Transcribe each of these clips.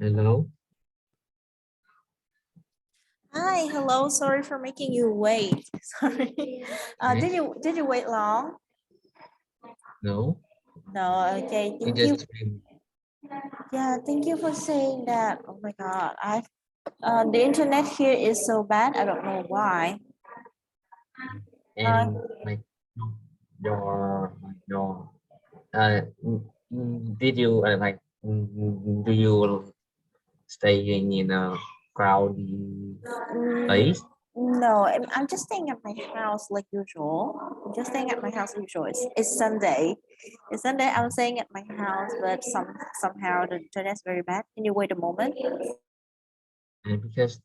Hello. Hi, hello. Sorry for making you wait. Sorry. Okay. Did you wait long? No, No. Okay. I Thank you. just dream. Yeah. Thank you for saying that. Oh my God. The internet here is so bad. I don't know why. Uh, And like your did you do you staying in a crowded mm, place? no, I'm just staying at my house like usual. I'm just staying at my house as usual. It's Sunday. It's Sunday. I'm staying at my house, but somehow the internet's very bad. Can you wait a moment? And because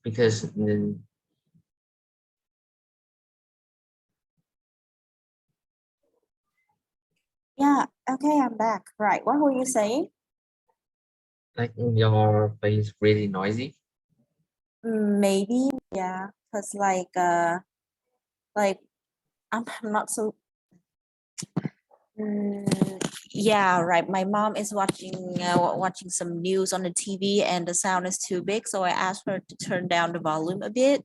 Yeah. Okay. I'm back. Right. What were you saying? like your place really noisy. Maybe, yeah, because like I'm not so. Yeah, right. My mom is watching some news on the TV, and the sound is too big, so I asked her to turn down the volume a bit.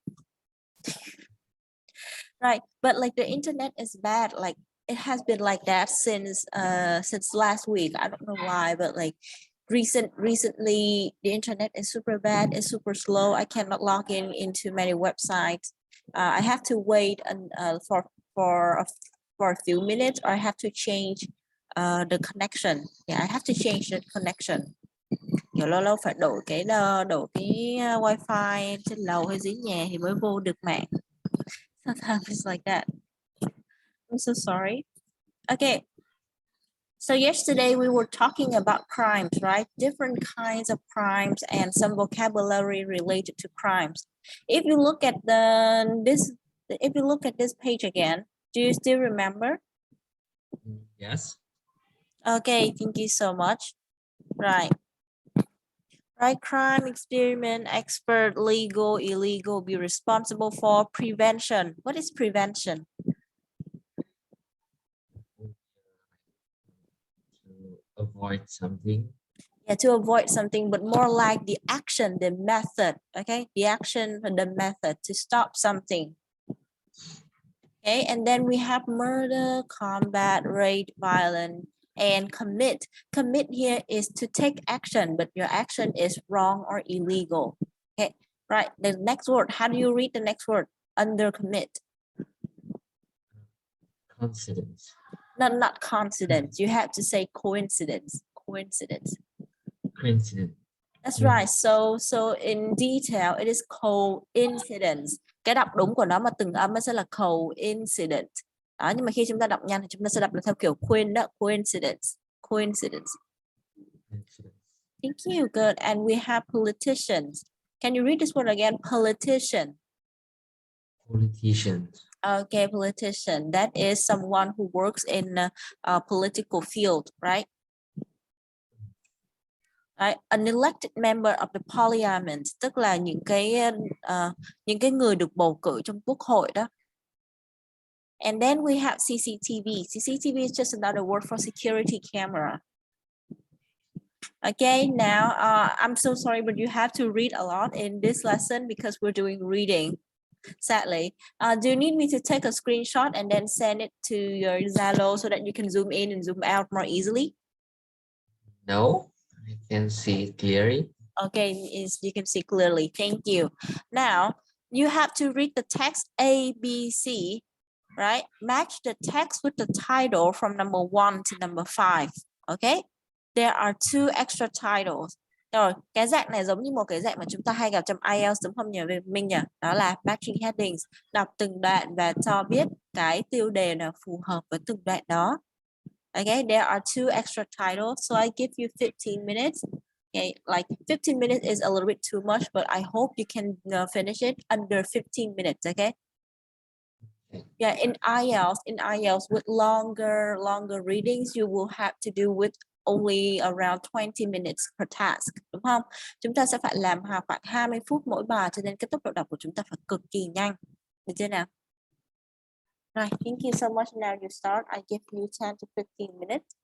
Right, but like the internet is bad. Like it has been like that since last week. I don't know why, but like recently the internet is super bad. It's super slow. I cannot log in into many websites. I have to wait for a, for a few minutes, or I have to change the connection. Yeah, I have to change the connection. Kiểu lâu lâu phải đổi cái wifi trên lầu hay dưới nhà thì mới vô được mạng. Sometimes it's like that. I'm so sorry. Okay. So yesterday we were talking about crimes, right? Different kinds of crimes and some vocabulary related to crimes. If you look at if you look at this page again, do you still remember? Yes. Okay, thank you so much. Right. Right, crime, experiment, expert, legal, illegal, be responsible for, prevention. What is prevention? To avoid something. Yeah, to avoid something, but more like the action, the method. Okay, the action and the method to stop something. Okay, and then we have murder, combat, rape, violence, and commit. Commit here is to take action, but your action is wrong or illegal. Okay, right. The next word, how do you read the next word? Under commit. Coincidence. Not coincidence. You have to say coincidence. Coincidence. Coincidence. That's right. Coincidence. So in detail, it is coincidence. Cái đọc đúng của nó mà từng âm nó sẽ là coincidence. Đó, nhưng mà khi chúng ta đọc nhanh thì chúng ta sẽ đọc là theo kiểu quên đó, coincidence. Coincidence. Coincidence. Thank you. Good. And we have politicians. Can you read this word again? Politician. Politicians. Okay, politician. That is someone who works in a political field, right? Right. An elected member of the parliament, tức là những cái người được bầu cử trong quốc hội đó. And then we have CCTV. CCTV is just another word for security camera. Okay, now I'm so sorry, but you have to read a lot in this lesson because we're doing reading, sadly. Do you need me to take a screenshot and then send it to your Zalo so that you can zoom in and zoom out more easily? No, I can see clearly. Okay, you can see clearly. Thank you. Now, you have to read the text A, B, C, right? Match the text with the title from number 1 to number 5. Okay? There are 2 extra titles. Rồi, cái dạng này giống như một cái dạng mà chúng ta hay gặp trong IELTS đúng không nhỉ Minh nhỉ? Đó là matching headings. Đọc từng đoạn và cho biết cái tiêu đề nào phù hợp với từng đoạn đó. Okay, there are 2 extra titles, so I give you 15 minutes. Okay, like 15 minutes is a little bit too much, but I hope you can finish it under 15 minutes, okay? Yeah, in IELTS with longer readings, you will have to do with only around 20 minutes per task, đúng không? Chúng ta sẽ phải làm khoảng 20 phút mỗi bài, cho nên cái tốc độ đọc của chúng ta phải cực kỳ nhanh. Được chưa nào? Right, thank you so much. Now you start. I give you 10 to 15 minutes.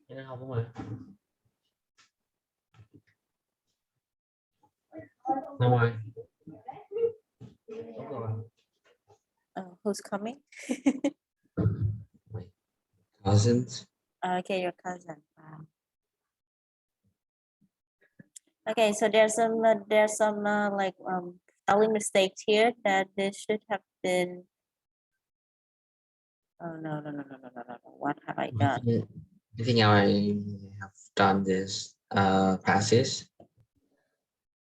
Cái đó không mà. Không rồi. Đúng rồi. Who's coming? My cousins. Okay, your cousin. Wow. Okay, so there's some like spelling mistakes here that this should have been. Oh no. What have I done? I think I have done this passage.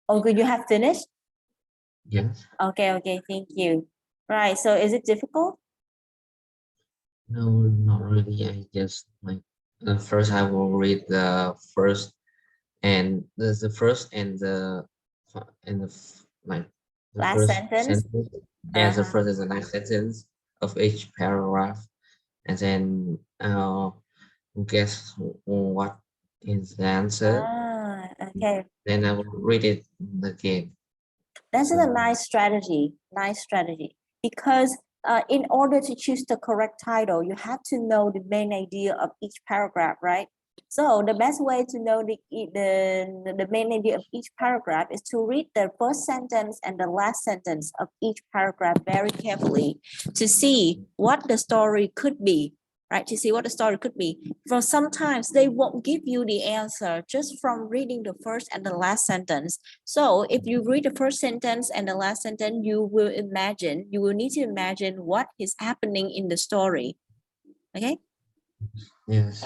Oh, good, you have finished? Yes. Okay, thank you. Right, so is it difficult? No, not really. I just like first I will read the first and the first and like the Last first sentence? sentence. Yes, the Uh-huh. first and the last sentence of each paragraph, and then guess what is the answer. Okay. Then I will read it again. That's a So nice strategy. Nice strategy. Because in order to choose the correct title, you have to know the main idea of each paragraph, right? So the best way to know the main idea of each paragraph is to read the first sentence and the last sentence of each paragraph very carefully to see what the story could be, right? To see what the story could be. For sometimes they won't give you the answer just from reading the first and the last sentence. So if you read the first sentence and the last sentence, you will need to imagine what is happening in the story. Okay? yes.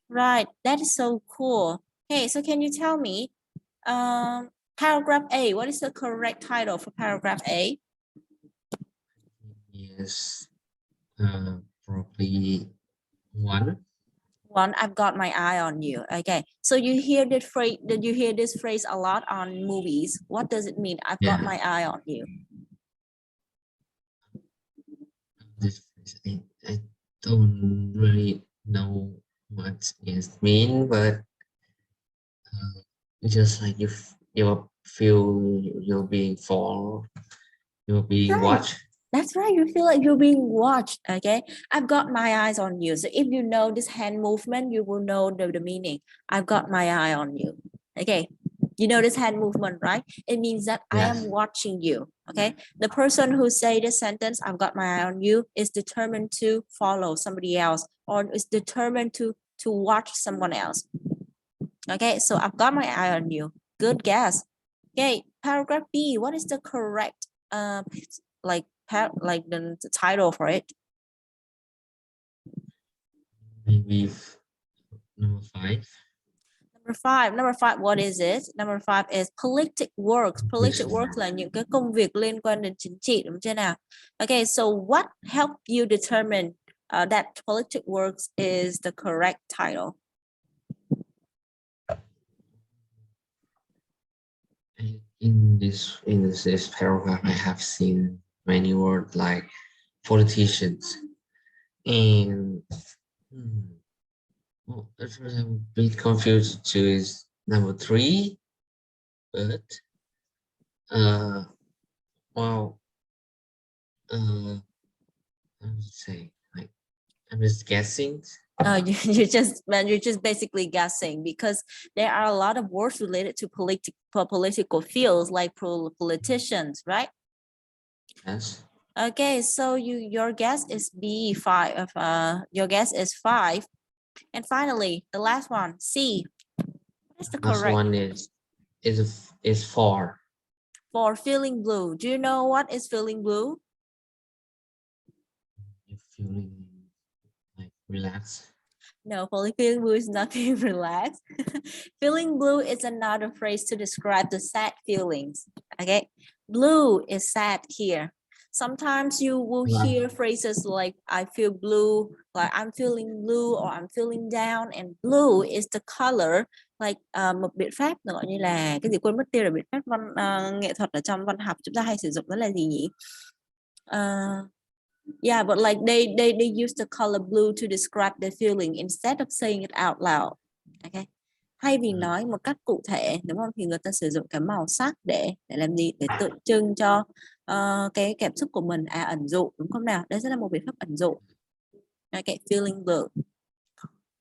Right. That is so cool. Okay, so can you tell me, paragraph A, what is the correct title for paragraph A? Yes, probably one. One, I've got my eye on you. Okay, so you hear this phrase, did you hear this phrase a lot on movies? What does it mean? I've got Yeah, my eye on you. this I don't really know what it mean, but it's just like you feel you're being followed, you're being Right. watched. That's right. You feel like you're being watched. Okay. I've got my eyes on you. So if you know this hand movement, you will know the meaning. I've got my eye on you. Okay. You know this hand movement, right? It means that I am Yes, watching you. Okay. The person who say this sentence, I've got my eye on you, is determined to follow somebody else or is determined to watch someone else. Okay. So I've got my eye on you. Good guess. Okay. Paragraph B. What is the correct like the title for it? maybe number five. Number five, what is it? Number five is politic works. Politic Yes. works là những cái công việc liên quan đến chính trị, đúng chưa nào? Okay, so what helped you determine that politic works is the correct title? In this paragraph, I have seen many words like politicians and well, at first I'm a bit confused to is number three, but uh, well, I would say like I'm just guessing. You're just basically guessing because there are a lot of words related to political fields like politicians, right? Yes. Okay, so your guess is B5. Your guess is 5. And finally, the last one, C. What is the Last correct one is four. for feeling blue? Do you know what is feeling blue? You're feeling like relaxed. No, feeling blue is not being relaxed. Feeling blue is another phrase to describe the sad feelings. Okay, blue is sad here. Sometimes you will Right. hear phrases like I feel blue, like I'm feeling blue or I'm feeling down, and blue is the color like một biện pháp nữa như là cái gì quên mất tiêu là biện pháp nghệ thuật ở trong văn học chúng ta hay sử dụng đó là gì nhỉ? Yeah, but like they use the color blue to describe the feeling instead of saying it out loud. Okay. Thay vì nói một cách cụ thể, đúng không? Thì người ta sử dụng cái màu sắc để làm gì? Để tượng trưng cho cái cảm xúc của mình ẩn dụ, đúng không nào? Đây sẽ là một biện pháp ẩn dụ. Okay, feeling blue.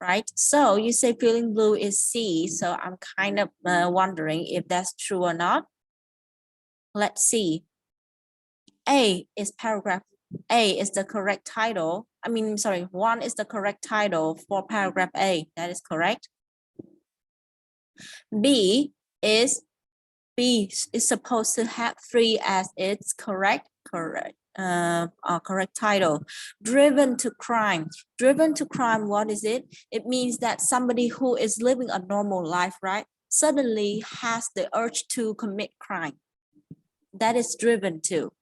right? So you say feeling blue is C. So I'm kind of wondering if that's true or not. Let's see. A is paragraph. A is the correct title. I mean, sorry, 1 is the correct title for paragraph A. That is correct. B is supposed to have 3 as its correct title. Driven to crime. Driven to crime, what is it? It means that somebody who is living a normal life, right, suddenly has the urge to commit crime. That is driven to.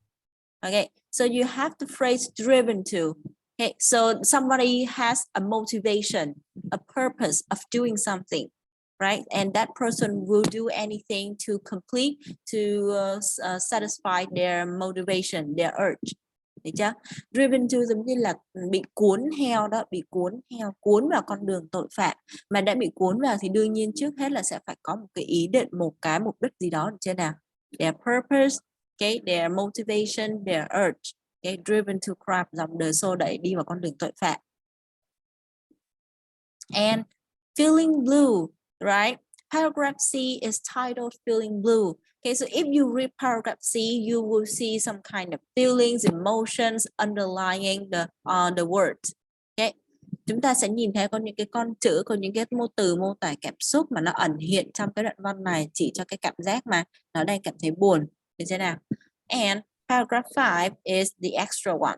Okay, so you have the phrase driven to. Okay, so somebody has a motivation, a purpose of doing something, right? And that person will do anything to complete, to satisfy their motivation, their urge. Được chưa? Driven to giống như là bị cuốn theo đó, bị cuốn theo, cuốn vào con đường tội phạm. Mà đã bị cuốn vào thì đương nhiên trước hết là sẽ phải có một cái ý định, một cái mục đích gì đó, được chưa nào? Their purpose, okay, their motivation, their urge, okay, driven to crime, dòng đời xô đẩy đi vào con đường tội phạm. And feeling blue, right? Paragraph C is titled feeling blue. Okay, so if you read paragraph C, you will see some kind of feelings, emotions underlying the words. Okay, chúng ta sẽ nhìn thấy có những cái con chữ, có những cái từ mô tả cảm xúc mà nó ẩn hiện trong cái đoạn văn này, chỉ cho cái cảm giác mà nó đang cảm thấy buồn. Được chưa nào? And paragraph 5 is the extra one.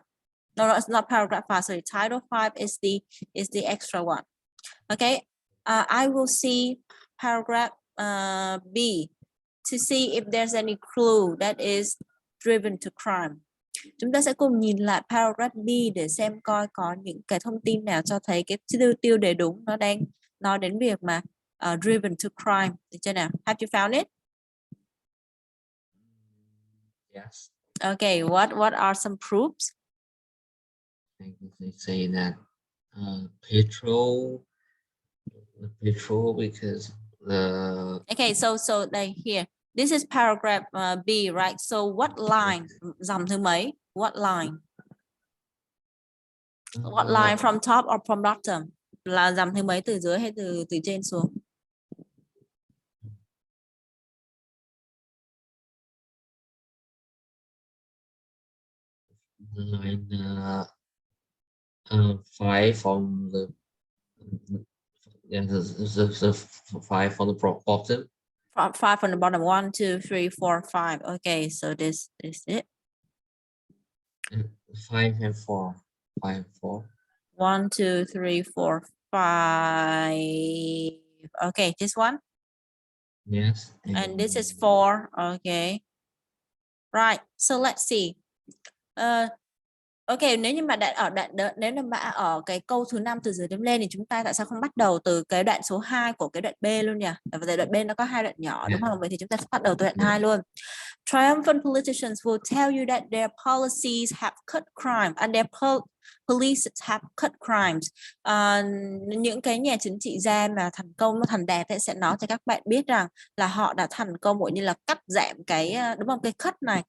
No, it's not paragraph 5. Sorry, title 5 is the extra one. Okay, I will see paragraph B to see if there's any clue that is driven to crime. Chúng ta sẽ cùng nhìn lại paragraph B để xem coi có những cái thông tin nào cho thấy cái tiêu đề đúng nó đang nói đến việc mà driven to crime. Được chưa nào? Have you found it? Yes. Okay, what are some proofs? They say that petrol because the okay, so like here, this is paragraph B, right? So what line? Dòng thứ mấy? What line? What line from top or from bottom? Là dòng thứ mấy, từ dưới hay từ trên xuống? line 5 from the the 5 from the bottom. 5 from the bottom. 1, 2, 3, 4, 5. Okay, so this is it. 5 and 4. 5, 4. 1, 2, 3, 4, 5. Okay, this one. Yes. And this is 4. Okay. Right. So let's see. Ok, nếu như mà nếu như mà ở cái câu thứ 5 từ dưới đếm lên thì chúng ta tại sao không bắt đầu từ cái đoạn số 2 của cái đoạn B luôn nhỉ? Và đoạn B nó có 2 đoạn nhỏ đúng không? Vậy thì chúng ta sẽ bắt đầu từ đoạn 2 luôn. Triumphant politicians will tell you that their policies have cut crime and their police have cut crimes. Những cái nhà chính trị gia mà thành công, nó thành đạt sẽ nói cho các bạn biết rằng là họ đã thành công cũng như là cắt giảm cái, đúng không? Cái cut này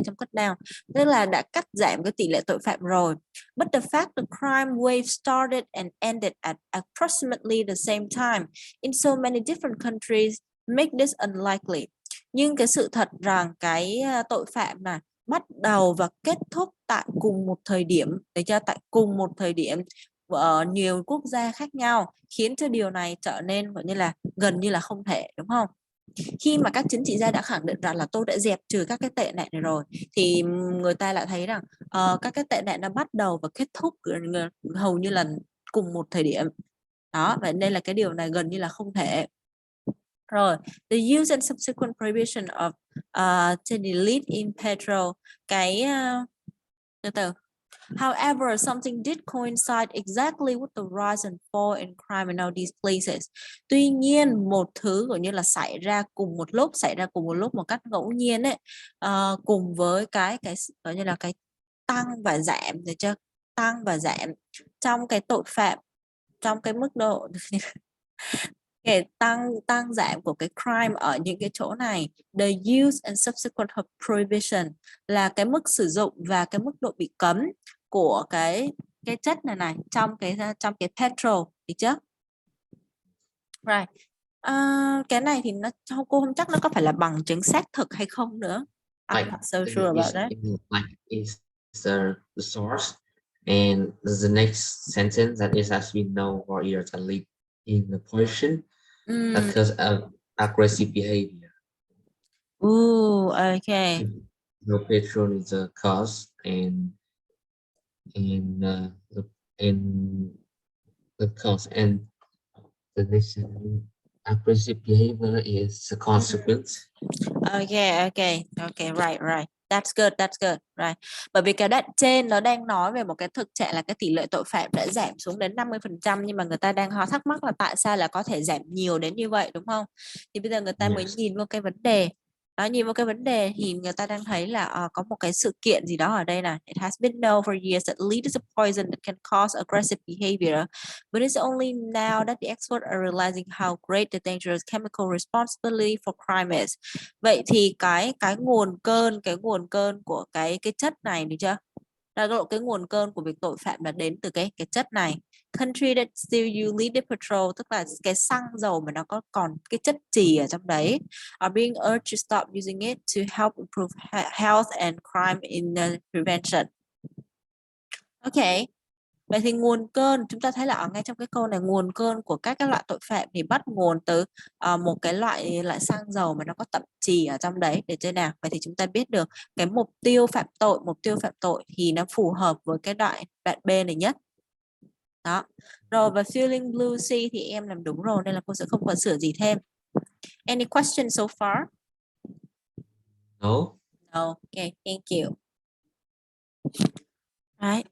trong cut down, tức là đã cắt giảm cái tỷ lệ tội phạm rồi. But the fact the crime wave started and ended at approximately the same time in so many different countries make this unlikely. Nhưng cái sự thật rằng cái tội phạm này bắt đầu và kết thúc tại cùng một thời điểm, để cho tại cùng một thời điểm ở nhiều quốc gia khác nhau, khiến cho điều này trở nên gần như là không thể, đúng không? Khi mà các chính trị gia đã khẳng định rằng là tôi đã dẹp trừ các cái tệ nạn này rồi, thì người ta lại thấy rằng các cái tệ nạn đã bắt đầu và kết thúc hầu như là cùng một thời điểm đó, vậy nên là cái điều này gần như là không thể. Rồi, the use and subsequent prohibition of to delete in petrol, cái từ. However, something did coincide exactly with the rise and fall in crime in all these places. Tuy nhiên, một thứ gọi như là xảy ra cùng một lúc một cách ngẫu nhiên ấy, cùng với cái gọi như là cái tăng và giảm, được chưa? Tăng và giảm trong cái tội phạm, trong cái mức độ cái tăng giảm của cái crime ở những cái chỗ này. The use and subsequent prohibition là cái mức sử dụng và cái mức độ bị cấm của cái cái chất này trong cái petrol, được chưa? Right. Cái này thì cô không chắc nó có phải là bằng chứng xác thực hay không nữa. I'm Like not so sure about that. the source, and the next sentence that is as we know for years and live in the pollution because of aggressive behavior. Ooh, okay. No petrol is a cause, and in in the cause, and the next aggressive behavior is the consequence. Okay, right. That's good, right. Bởi vì cái đoạn trên nó đang nói về một cái thực trạng là cái tỷ lệ tội phạm đã giảm xuống đến 50%, nhưng mà người ta đang thắc mắc là tại sao là có thể giảm nhiều đến như vậy, đúng không? Thì bây giờ người ta mới Yes. nhìn vô cái vấn đề. Đó, nhìn vào cái vấn đề thì người ta đang thấy là có một cái sự kiện gì đó ở đây này. It has been known for years that lead is a poison that can cause aggressive behavior, but it's only now that the experts are realizing how great the dangerous chemical responsibility for crime is. Vậy thì cái nguồn cơn của cái chất này, được chưa? Cái nguồn cơn của việc tội phạm là đến từ cái chất này. Country that still use leaded petrol, tức là cái xăng dầu mà nó có còn cái chất chì ở trong đấy, are being urged to stop using it to help improve health and crime in prevention. Okay. Vậy thì nguồn cơn, chúng ta thấy là ở ngay trong cái câu này, nguồn cơn của các loại tội phạm thì bắt nguồn từ một cái loại xăng dầu mà nó có tẩm chì ở trong đấy, để chơi nào. Vậy thì chúng ta biết được cái mục tiêu phạm tội thì nó phù hợp với cái đoạn B này nhất. Đó. Rồi, và feeling blue sea thì em làm đúng rồi, nên là cô sẽ không cần sửa gì thêm. Any questions so far? No. No. Okay, thank you. Right.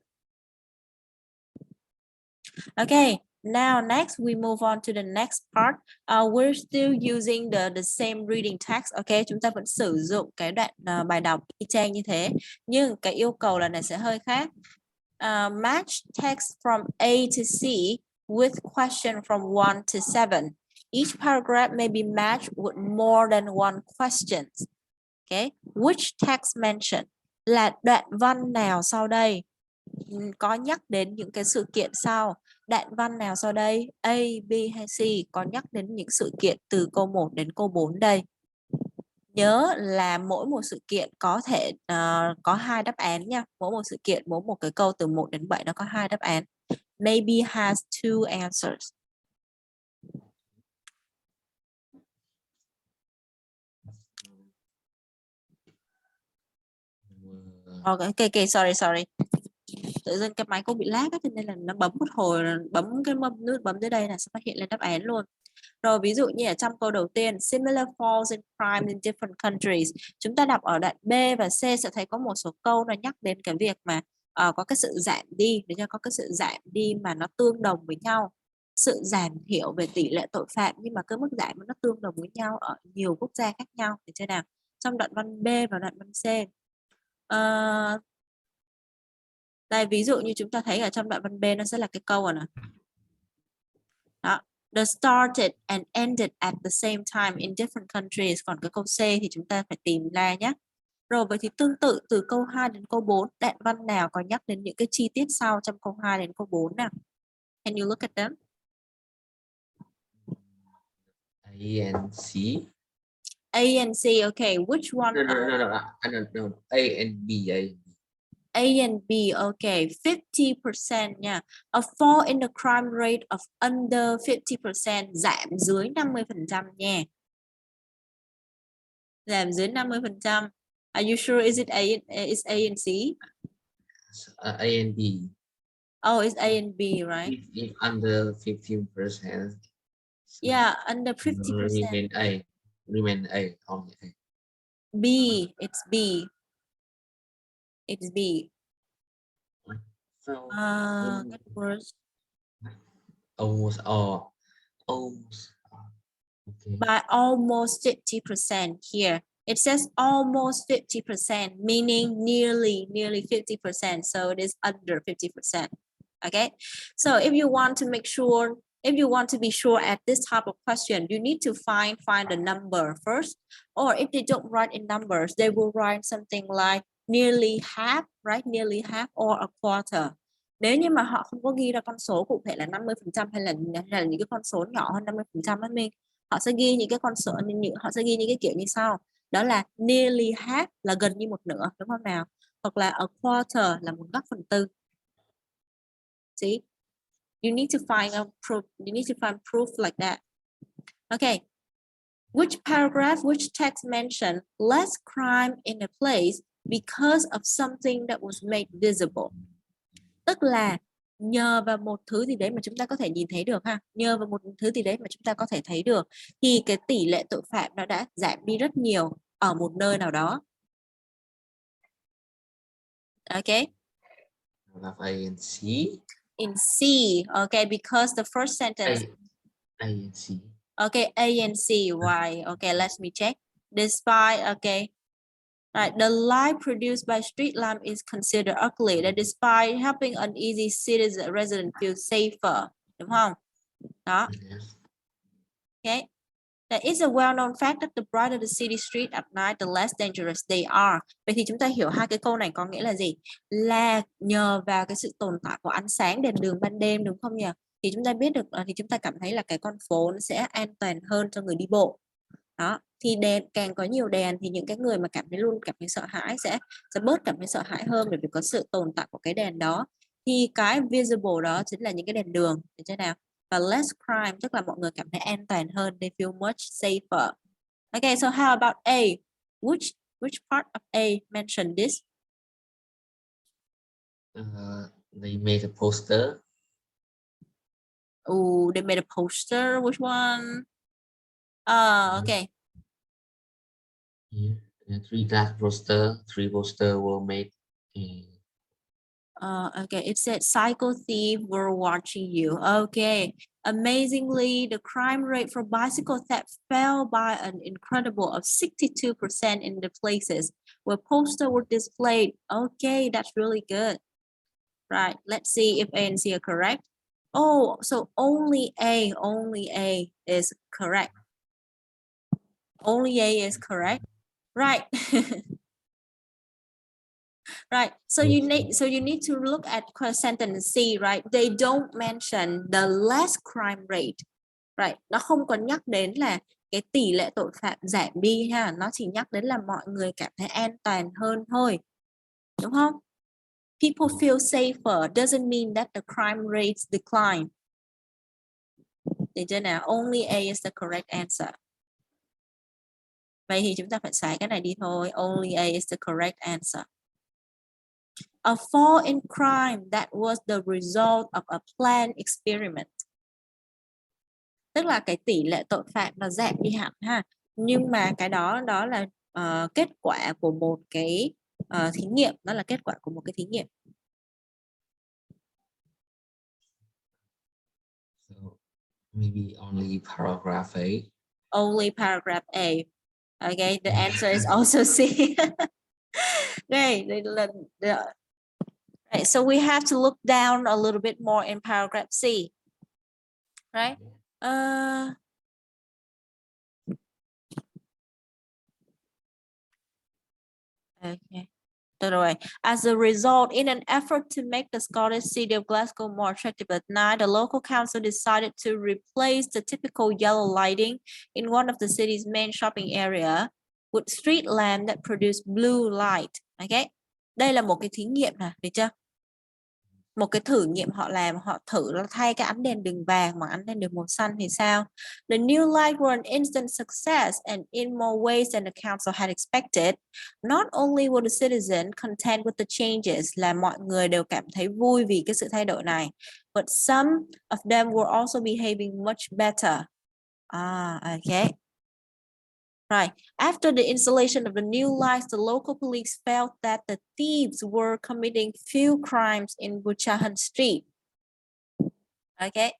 Okay, now next we move on to the next part. We're still using the same reading text. Okay, chúng ta vẫn sử dụng cái đoạn bài đọc y chang như thế, nhưng cái yêu cầu lần này sẽ hơi khác. Match text from A to C with question from 1 to 7. Each paragraph may be matched with more than one question. Okay, which text mentioned? Là đoạn văn nào sau đây có nhắc đến những cái sự kiện sau? Đoạn văn nào sau đây, A, B hay C, có nhắc đến những sự kiện từ câu 1 đến câu 4 đây? Nhớ là mỗi một sự kiện có thể có 2 đáp án nha. Mỗi một sự kiện, mỗi một cái câu từ 1 đến 7 nó có 2 đáp án. Maybe has 2 answers. Okay, sorry. Tự dưng cái máy cô bị lag á, cho nên là nó bấm một hồi, bấm cái nút bấm dưới đây là sẽ phát hiện lên đáp án luôn. Rồi, ví dụ như ở trong câu đầu tiên, similar falls in crime in different countries. Chúng ta đọc ở đoạn B và C sẽ thấy có một số câu nó nhắc đến cái việc mà có cái sự giảm đi, để cho có cái sự giảm đi mà nó tương đồng với nhau. Sự giảm thiểu về tỷ lệ tội phạm, nhưng mà cái mức giảm nó tương đồng với nhau ở nhiều quốc gia khác nhau. Để chơi nào? Trong đoạn văn B và đoạn văn C. Đây, ví dụ như chúng ta thấy ở trong đoạn văn B nó sẽ là cái câu rồi nè. Đó. The started and ended at the same time in different countries. Còn cái câu C thì chúng ta phải tìm ra nhé. Rồi, vậy thì tương tự từ câu 2 đến câu 4, đoạn văn nào có nhắc đến những cái chi tiết sau trong câu 2 đến câu 4 nào? Can you look at them? A and C. A and C, okay. Which one? No. A and B. A and B, okay. 50% nha. A fall in the crime rate of under 50%, giảm dưới 50% nha. Giảm dưới 50%. Are you sure is it is A and C? A and B. Oh, it's A and B, right? If under 15%. Yeah, under 50%. Remain A, only A. B, it's B. It's B. So, Get worse. almost all. Almost. Okay. By almost 50% here. It says almost 50%, meaning nearly 50%. So it is under 50%. Okay. So if you want to make sure, if you want to be sure at this type of question, you need to find the number first. Or if they don't write in numbers, they will write something like nearly half, right? Nearly half or a quarter. Nếu như mà họ không có ghi ra con số cụ thể là 50% hay là những cái con số nhỏ hơn 50% đó mình, họ sẽ ghi những cái con số, họ sẽ ghi những cái kiểu như sau, đó là nearly half là gần như một nửa, đúng không nào, hoặc là a quarter là 1/4. See, you need to find a proof, you need to find proof like that. Okay, which paragraph, which text mentioned less crime in a place because of something that was made visible? Tức là nhờ vào một thứ gì đấy mà chúng ta có thể nhìn thấy được ha, nhờ vào một thứ gì đấy mà chúng ta có thể thấy được thì cái tỷ lệ tội phạm nó đã giảm đi rất nhiều ở một nơi nào đó. Okay. Have A and C. In C, okay, because the first sentence. A and C. Okay, A and C. Why? Okay, let me check. Despite, okay. Right, the light produced by street lamp is considered ugly. That despite helping uneasy citizen resident feel safer, đúng không? Đó. Yes. Okay. That is a well-known fact that the brighter the city street at night, the less dangerous they are. Vậy thì chúng ta hiểu hai cái câu này có nghĩa là gì? Là nhờ vào cái sự tồn tại của ánh sáng đèn đường ban đêm, đúng không nhỉ? Thì chúng ta biết được, thì chúng ta cảm thấy là cái con phố nó sẽ an toàn hơn cho người đi bộ. Đó, thì đèn càng có nhiều đèn thì những cái người mà luôn cảm thấy sợ hãi sẽ bớt cảm thấy sợ hãi hơn, bởi vì có sự tồn tại của cái đèn đó. Thì cái visible đó chính là những cái đèn đường, được chưa nào? Và less crime tức là mọi người cảm thấy an toàn hơn, they feel much safer. Okay, so how about A? Which part of A mentioned this? They made a poster. Oh, they made a poster. Which one? Okay. Yeah. Three poster were made. Okay, it said cycle thief were watching you. Okay, amazingly, the crime rate for bicycle theft fell by an incredible of 62% in the places where posters were displayed. Okay, that's really good. Right, let's see if A and C are correct. Oh, so only A is correct. Only A is correct. Right. Right. So you need to look at sentence C, right? They don't mention the less crime rate. Right. Nó không có nhắc đến là cái tỷ lệ tội phạm giảm đi ha, nó chỉ nhắc đến là mọi người cảm thấy an toàn hơn thôi. Đúng không? People feel safer doesn't mean that the crime rates decline. Được chưa nào? Only A is the correct answer. Vậy thì chúng ta phải xóa cái này đi thôi. Only A is the correct answer. A fall in crime that was the result of a planned experiment. Tức là cái tỷ lệ tội phạm nó giảm đi hẳn ha. Nhưng mà cái đó là kết quả của một cái thí nghiệm, đó là kết quả của một cái thí nghiệm. So maybe only paragraph A. Only paragraph A. Okay, the answer is also C. Okay, right, so we have to look down a little bit more in paragraph C. Right? Okay. As a result, in an effort to make the Scottish city of Glasgow more attractive at night, the local council decided to replace the typical yellow lighting in one of the city's main shopping area with street lamp that produce blue light. Okay. Đây là một cái thí nghiệm nè, được chưa? Một cái thử nghiệm họ làm, họ thử là thay cái ánh đèn đường vàng bằng ánh đèn đường màu xanh thì sao? The new light were an instant success and in more ways than the council had expected. Not only were the citizens content with the changes, là mọi người đều cảm thấy vui vì cái sự thay đổi này, but some of them were also behaving much better. Okay. Right. After the installation of the new lights, the local police felt that the thieves were committing few crimes in Buchanan Street. Okay.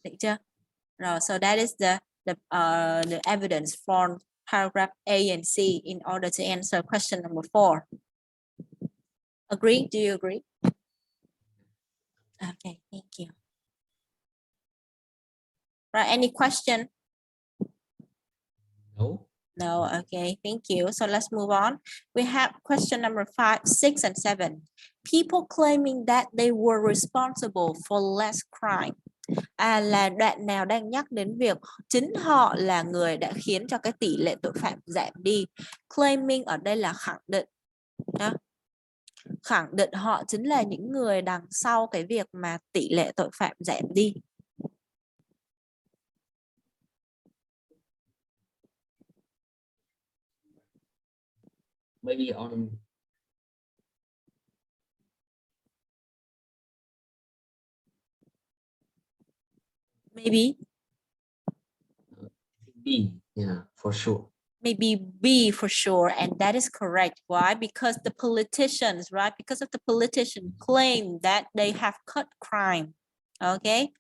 Được chưa? Rồi, so that is the evidence from paragraph A and C in order to answer question number 4. Agree? Do you agree? Okay, thank you. Right, any question? No. No, okay, thank you. So let's move on. We have question number 5, 6, and 7. People claiming that they were responsible for less crime. Là đoạn nào đang nhắc đến việc chính họ là người đã khiến cho cái tỷ lệ tội phạm giảm đi. Claiming ở đây là khẳng định. Đó. Khẳng định họ chính là những người đằng sau cái việc mà tỷ lệ tội phạm giảm đi. Maybe on Maybe B, yeah, for sure. Maybe B for sure, and that is correct. Why? Because the politicians, right? Because of the politician claim that they have cut crime. Okay.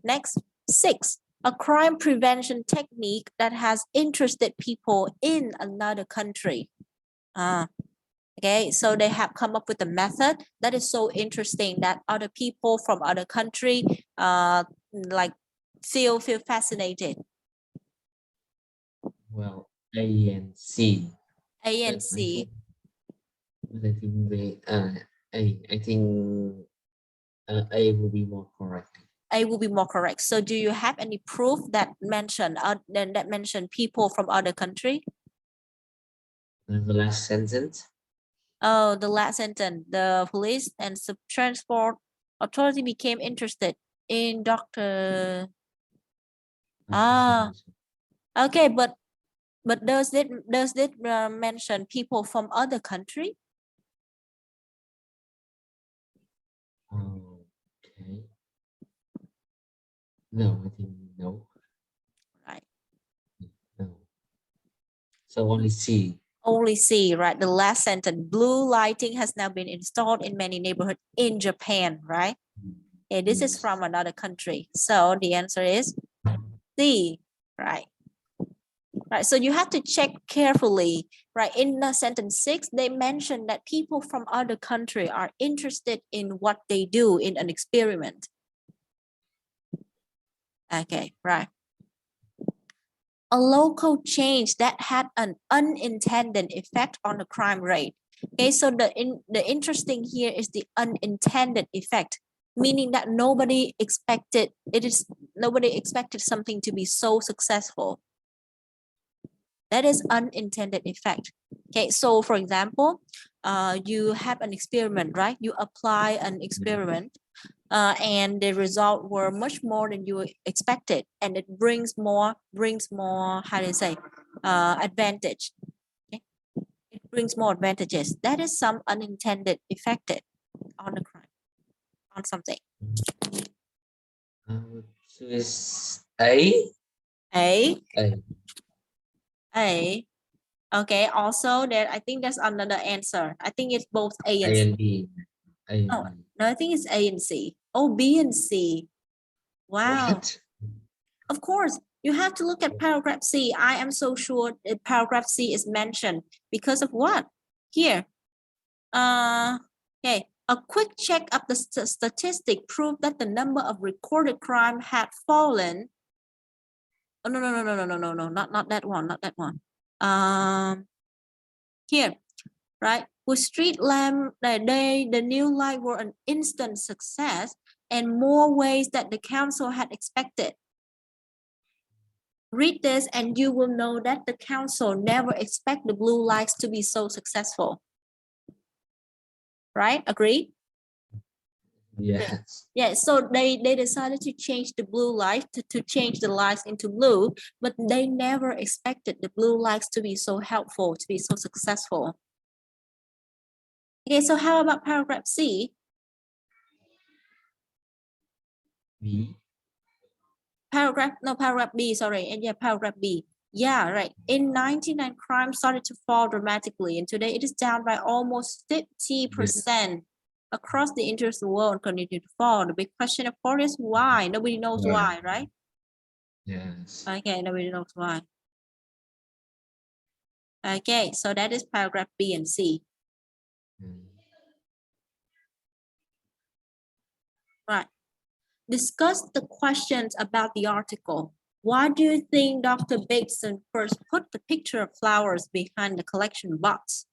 Next, 6. A crime prevention technique that has interested people in another country. Okay, so they have come up with a method that is so interesting that other people from other country like feel fascinated. Well, A and C. A and C. I think I think A will be more correct. A will be more correct. So do you have any proof that mentioned people from other country? The last sentence. Oh, the last sentence. The police and transport authority became interested in Dr. Okay, but does it mention people from other country? Okay. No, I think no. Right. No. So only C. Only C, right? The last sentence. Blue lighting has now been installed in many neighborhoods in Japan, right? Okay, this is from another country. So the answer is C, right? Right, so you have to check carefully, right? In the sentence 6, they mentioned that people from other country are interested in what they do in an experiment. Okay, right. A local change that had an unintended effect on the crime rate. Okay, so the interesting here is the unintended effect, meaning that nobody expected something to be so successful. That is unintended effect. Okay, so for example, you have an experiment, right? You apply an experiment and the result were much more than you expected, and it brings more, how do you say, advantage. Okay? It brings more advantages. That is some unintended effect on the crime, on something. So it's A. A. A. A. Okay, also there, I think that's another answer. I think it's both A and C. B. A and No, B. no, I think it's A and C. Oh, B and C. Wow. What? Of course, you have to look at paragraph C. I am so sure that paragraph C is mentioned because of what? Here. Okay, a quick check of the statistic proved that the number of recorded crime had fallen. Oh, no, not that one, not that one. Here, right? With street lamp, the new light were an instant success and more ways that the council had expected. Read this and you will know that the council never expect the blue lights to be so successful. Right? Agree? Yes. Yeah, so they decided to change the blue light, to change the lights into blue, but they never expected the blue lights to be so helpful, to be so successful. Okay, so how about paragraph C? B. Paragraph B, sorry. And yeah, paragraph B. Yeah, right. In 1999, crime started to fall dramatically, and today it is down by almost 50% across the entire world and continue to fall. The big question, of course, is why? Nobody knows why, right? Yes. Okay, nobody knows why. Okay, so that is paragraph B and C. Right. Discuss the questions about the article. Why do you think Dr. Bateson first put the picture of flowers behind the collection box?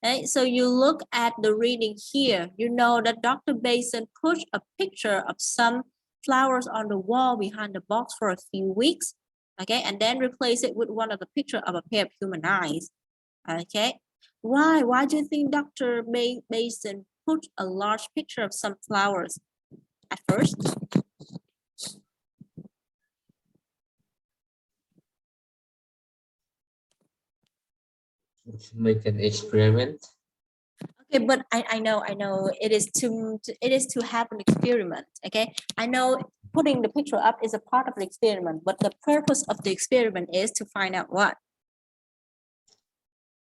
Right? So you look at the reading here, you know that Dr. Basin put a picture of some flowers on the wall behind the box for a few weeks, okay, and then replace it with one of the picture of a pair of human eyes, okay. Why do you think Dr. Basin put a large picture of some flowers at first? Make an experiment. Okay, but I know it is to have an experiment. Okay, I know putting the picture up is a part of the experiment, but the purpose of the experiment is to find out what?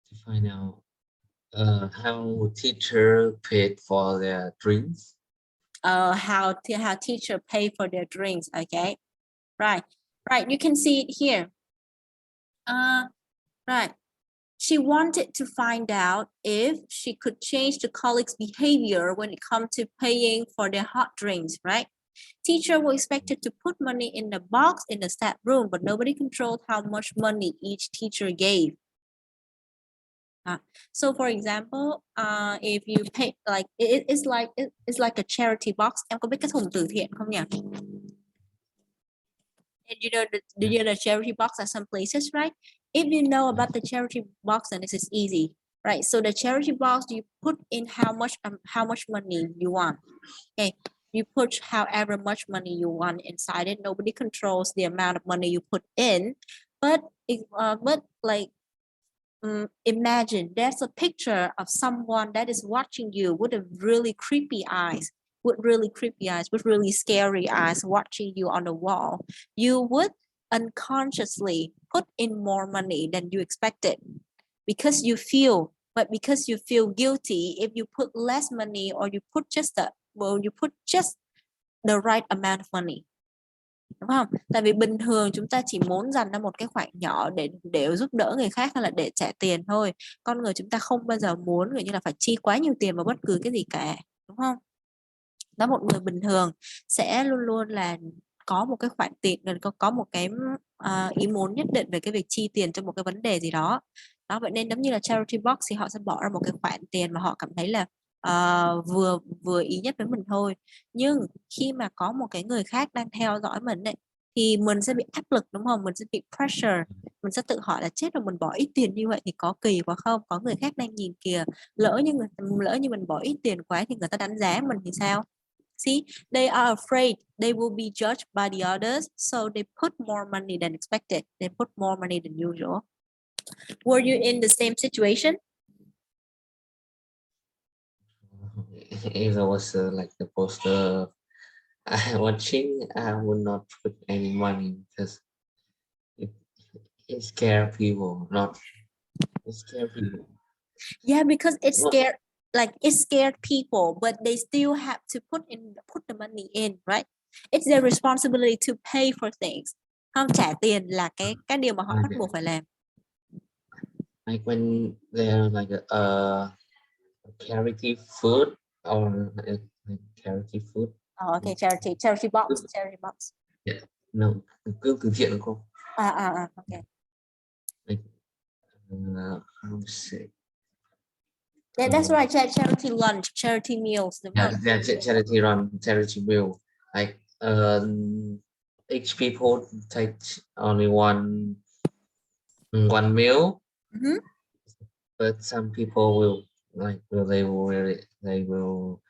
To find out how teacher paid for their drinks. How teacher pay for their drinks. Okay, right. You can see it here. Right. She wanted to find out if she could change the colleagues' behavior when it comes to paying for their hot drinks, right? Teacher were expected to put money in the box in the staff room, but nobody controlled how much money each teacher gave. So for example, if you pay like it's like a charity box. Em có biết cái thùng từ thiện không nhỉ? And do you know the charity box at some places, right? If you know about the charity box, then this is easy, right? So the charity box, you put in how much money you want. Okay, you put however much money you want inside it. Nobody controls the amount of money you put in, but imagine there's a picture of someone that is watching you with a really creepy eyes, with really scary eyes watching you on the wall. You would unconsciously put in more money than you expected because you feel guilty if you put less money, or you put just the right amount of money. Đúng không? Tại vì bình thường chúng ta chỉ muốn dành ra một cái khoản nhỏ để giúp đỡ người khác hay là để trả tiền thôi. Con người chúng ta không bao giờ muốn kiểu như là phải chi quá nhiều tiền vào bất cứ cái gì cả, đúng không? Đó, một người bình thường sẽ luôn luôn là có một cái khoản tiền, có một cái ý muốn nhất định về cái việc chi tiền cho một cái vấn đề gì đó. Đó, vậy nên giống như là charity box thì họ sẽ bỏ ra một cái khoản tiền mà họ cảm thấy là vừa ý nhất với mình thôi. Nhưng khi mà có một cái người khác đang theo dõi mình ấy, thì mình sẽ bị áp lực, đúng không? Mình sẽ bị pressure, mình sẽ tự hỏi là chết rồi, mình bỏ ít tiền như vậy thì có kỳ quá không? Có người khác đang nhìn kìa, lỡ như mình bỏ ít tiền quá thì người ta đánh giá mình thì sao? See, they are afraid they will be judged by the others, so they put more money than expected. They put more money than usual. Were you in the same situation? If I was like the poster watching, I would not put any money because it, it scare people, not it scare people. Yeah, because Well, it scared people, but they still have to put the money in, right? It's their responsibility to pay for things. Không, trả tiền là cái điều mà họ bắt buộc phải làm. like when they're like a charity food or charity food. Oh, okay, charity box. Yeah, no, cơm từ thiện không? Okay. Like, how to say? Yeah, that's right. Charity lunch, charity meals. Yeah, charity run, charity meal. Like each people take only one meal, but some people will like they will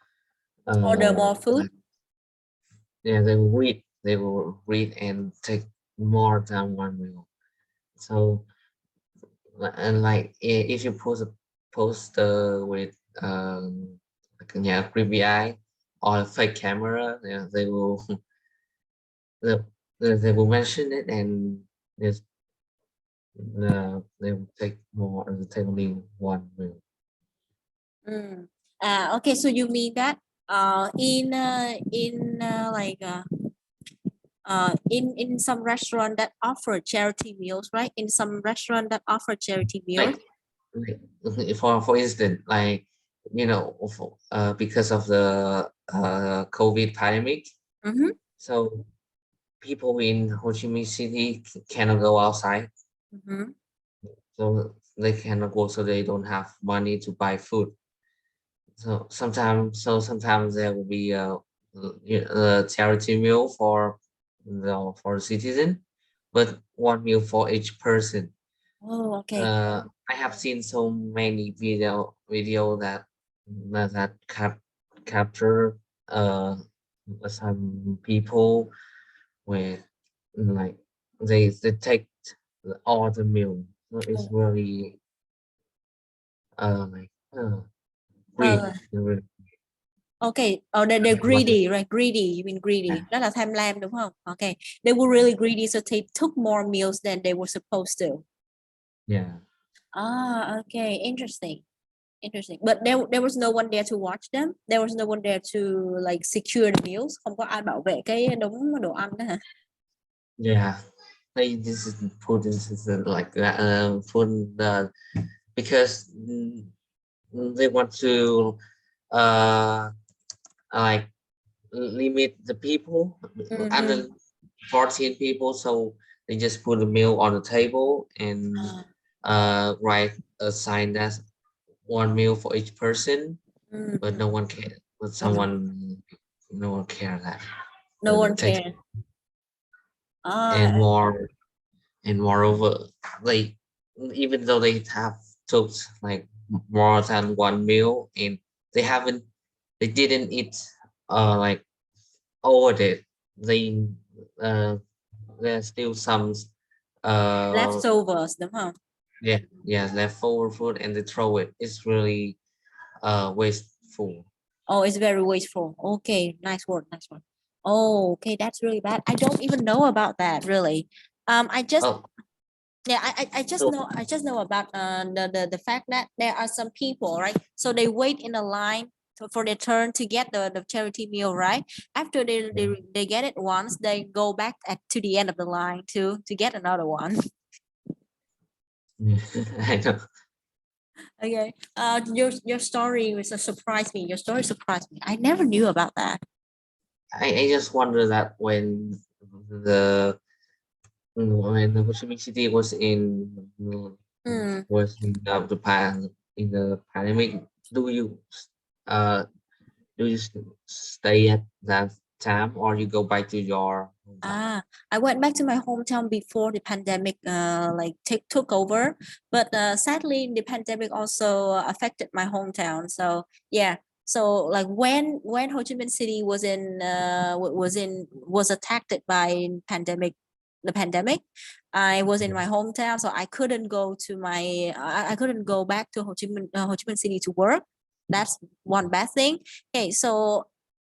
Order more food. Yeah, they will read and take more than one meal. So and like if you post a poster with like creepy eye or a fake camera, yeah, they will they will mention it, and yes, they will take more, and take only one meal. Okay, so you mean that in some restaurant that offer charity meals, right? In some restaurant that offer charity meals. Like for instance, like because of the COVID pandemic, so people in Ho Chi Minh City cannot go outside. so they cannot work, so they don't have money to buy food. So sometimes there will be a charity meal for citizen, but one meal for each person. Oh, okay. I have seen so many video that capture some people where like they take all the meal. So it's Oh, really like greed. uh, Really, okay. Oh, they're what greedy, right? Greedy. You mean yeah, greedy? Đó là tham lam đúng không? Okay. They were really greedy, so they took more meals than they were supposed to. yeah. Ah, okay. Interesting. Interesting. But there was no one there to watch them. There was no one there to like secure the meals. Không có ai bảo vệ cái đống đồ ăn đó hả? Yeah, like this is food. This is like food because they want to uh like limit the people Mm-hmm. under 14 people, so they just put a meal on the table and write a sign that's one meal for each person, but Mm-hmm. no one care. But no one care that. No So they one take cared. Ah, and more and moreover, like even though they have took like more than one meal and they haven't they didn't eat like over it. They uh there's still some uh leftovers đúng không? yeah, yeah, leftover food and they throw it. It's really wasteful. Oh, it's very wasteful. Okay, nice word, nice word. Oh, okay, that's really bad. I don't even know about that really. I just Oh, yeah, I just know about the fact that there are some people, right? So they wait in a line for their turn to get the charity meal, right? After they get it once, they go back to the end of the line to get another one. yeah. I know. Okay. Your story was a surprised me. Your story surprised me. I never knew about that. I just wonder that the when the Ho Chi Minh City Mm. was in the pandemic, do you uh do you stay at that time or you go back to your hometown? I went back to my hometown before the pandemic like took over, but sadly the pandemic also affected my hometown. So yeah, so like when Ho Chi Minh City was attacked by the pandemic, I was in my hometown, so I couldn't go to I couldn't go back to Ho Chi Minh City to work. That's one bad thing. Okay, so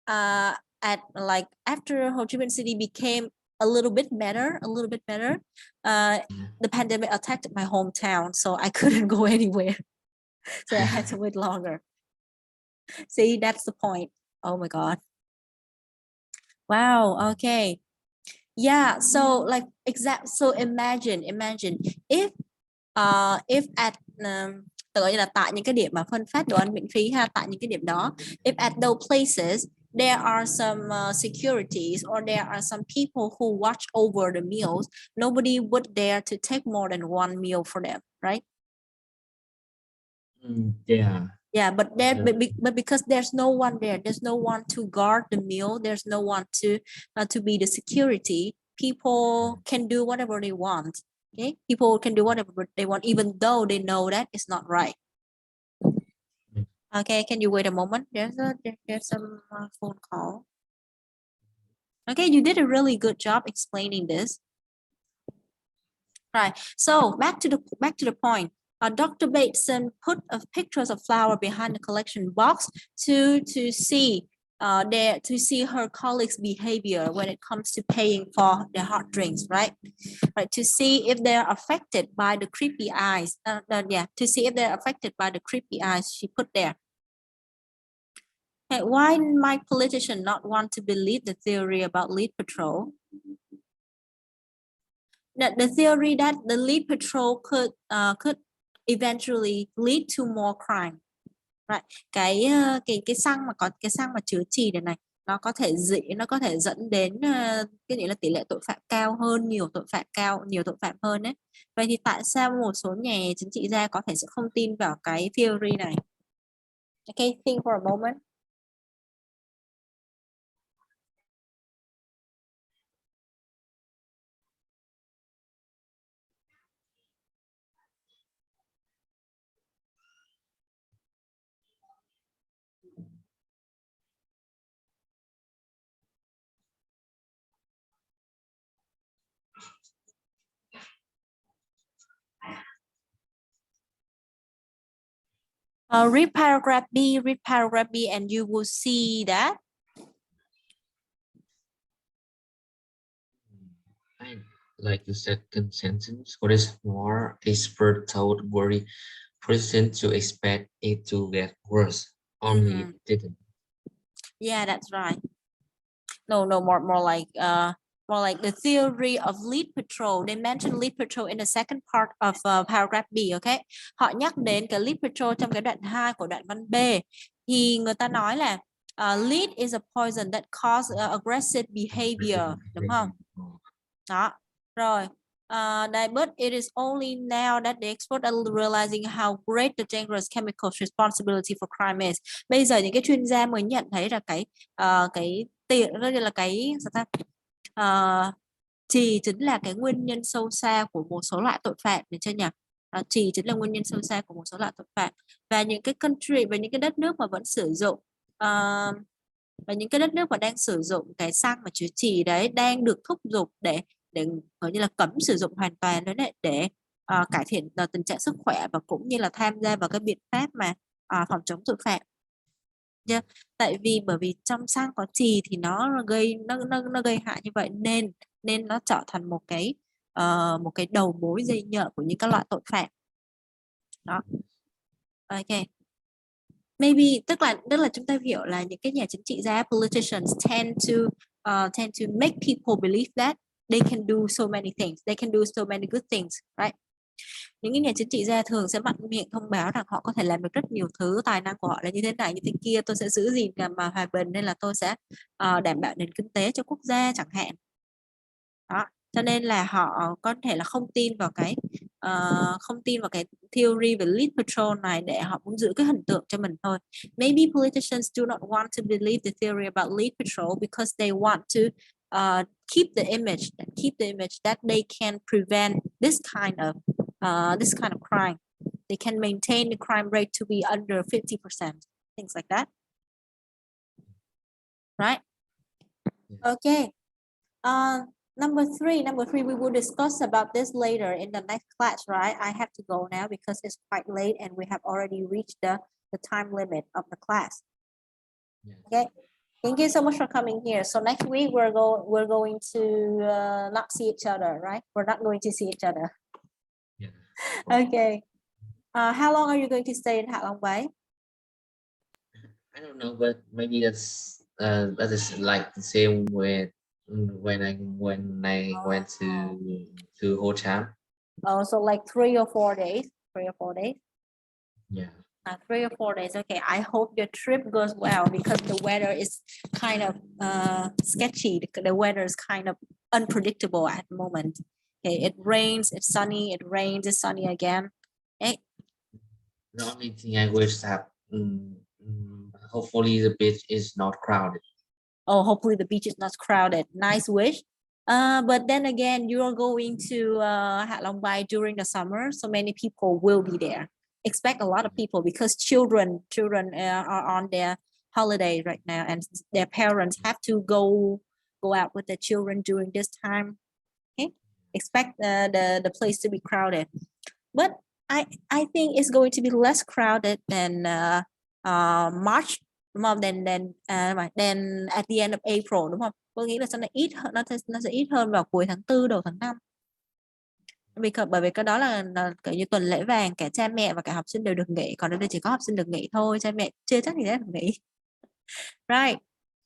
uh at like after Ho Chi Minh City became a little bit better, uh, Yeah. the pandemic attacked my hometown, so I couldn't go anywhere. So I had to wait longer. See, that's the point. Oh my God. Wow. Okay. Yeah. So like so imagine if at tự gọi như là tại những cái điểm mà phân phát đồ ăn miễn phí ha, tại những cái điểm đó, if at those places there are some securities or there are some people who watch over the meals, nobody would dare to take more than one meal for them, right? Yeah. Yeah, but there Yeah. but because there's no one there, there's no one to guard the meal, there's no one to be the security. People can do whatever they want. Okay, people can do whatever they want, even though they know that it's not right. Okay, can you wait a moment? There's some phone call. Okay, you did a really good job explaining this. Right. So back to the point. Dr. Bateson put pictures of flower behind the collection box to see to see her colleagues' behavior when it comes to paying for their hot drinks, right? Right. To see if they're affected by the creepy eyes. Yeah. To see if they're affected by the creepy eyes she put there. Hey, why might politicians not want to believe the theory about lead patrol? The theory that the lead patrol could eventually lead to more crime. Right. Cái xăng mà có cái xăng mà chứa chì này này nó có thể dẫn đến cái nghĩa là tỷ lệ tội phạm cao hơn, nhiều tội phạm hơn đấy. Vậy thì tại sao một số nhà chính trị gia có thể sẽ không tin vào cái theory này? Okay, think for a moment. Read paragraph B, and you will see that. I like the second sentence. What is more, expert told worry president to expect it to get worse. Only it didn't. Yeah, that's right. No, more like the theory of lead patrol. They mentioned lead patrol in the second part of paragraph B. Okay, họ nhắc đến cái lead patrol trong cái đoạn 2 của đoạn văn B. Thì người ta nói là lead is a poison that causes aggressive behavior, đúng không? Đó, rồi. But it is only now that the experts are realizing how great the dangerous chemical responsibility for crime is. Bây giờ những cái chuyên gia mới nhận thấy là cái tiền đó là cái sao ta? Trì chính là cái nguyên nhân sâu xa của một số loại tội phạm, được chưa nhỉ? Trì chính là nguyên nhân sâu xa của một số loại tội phạm, và những cái country và những cái đất nước mà vẫn sử dụng và những cái đất nước mà đang sử dụng cái xăng mà chứa trì đấy đang được thúc giục để gọi như là cấm sử dụng hoàn toàn đấy, để cải thiện tình trạng sức khỏe và cũng như là tham gia vào cái biện pháp mà phòng chống tội phạm. Yeah. Tại vì bởi vì trong xăng có trì thì nó gây hại như vậy, nên nó trở thành một cái đầu mối dây nhợ của những các loại tội phạm đó. Ok, maybe tức là chúng ta hiểu là những cái nhà chính trị gia, politicians tend to make people believe that they can do so many things, they can do so many good things, right? Những cái nhà chính trị gia thường sẽ mạnh miệng thông báo rằng họ có thể làm được rất nhiều thứ, tài năng của họ là như thế này như thế kia, tôi sẽ giữ gìn mà hòa bình, nên là tôi sẽ đảm bảo nền kinh tế cho quốc gia chẳng hạn đó. Cho nên là họ có thể là không tin vào cái theory về lead patrol này để họ muốn giữ cái hình tượng cho mình thôi. Maybe politicians do not want to believe the theory about lead patrol because they want to keep the image that they can prevent this kind of crime. They can maintain the crime rate to be under 50%, things like that. Right? Okay. Number three, we will discuss about this later in the next class, right? I have to go now because it's quite late and we have already reached the time limit of the class. Yeah. Okay. Thank you so much for coming here. So next week we're going to not see each other, right? We're not going to see each other. Yeah. Okay. How long are you going to stay in Hạ Long Bay? I don't know, but maybe that is like the same with when I went to Ho Chi Minh. Oh, so like 3 or 4 days. Yeah. 3 or 4 days. Okay, I hope your trip goes well because the weather is kind of sketchy. The weather is kind of unpredictable at the moment. Okay, it rains, it's sunny, it rains, it's sunny again. Okay. The only thing I wish that hopefully the beach is not crowded. Oh, hopefully the beach is not crowded. Nice wish. But then again, you are going to Hạ Long Bay during the summer, so many people will be there. Expect a lot of people because children are on their holiday right now, and their parents have to go out with the children during this time. Okay, expect the place to be crowded, but I think it's going to be less crowded than March, đúng không? Then at the end of April, đúng không? Tôi nghĩ là sẽ ít hơn, nó sẽ ít hơn vào cuối tháng 4 đầu tháng 5. Bởi vì cái đó là kiểu như tuần lễ vàng, cả cha mẹ và cả học sinh đều được nghỉ, còn ở đây chỉ có học sinh được nghỉ thôi, cha mẹ chưa chắc gì đã được nghỉ. Right.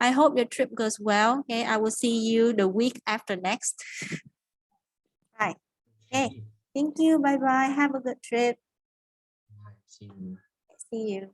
I hope your trip goes well. Okay, I will see you the week after next. Right. Okay. Thank you. Bye bye. Have a good trip. See you. See you.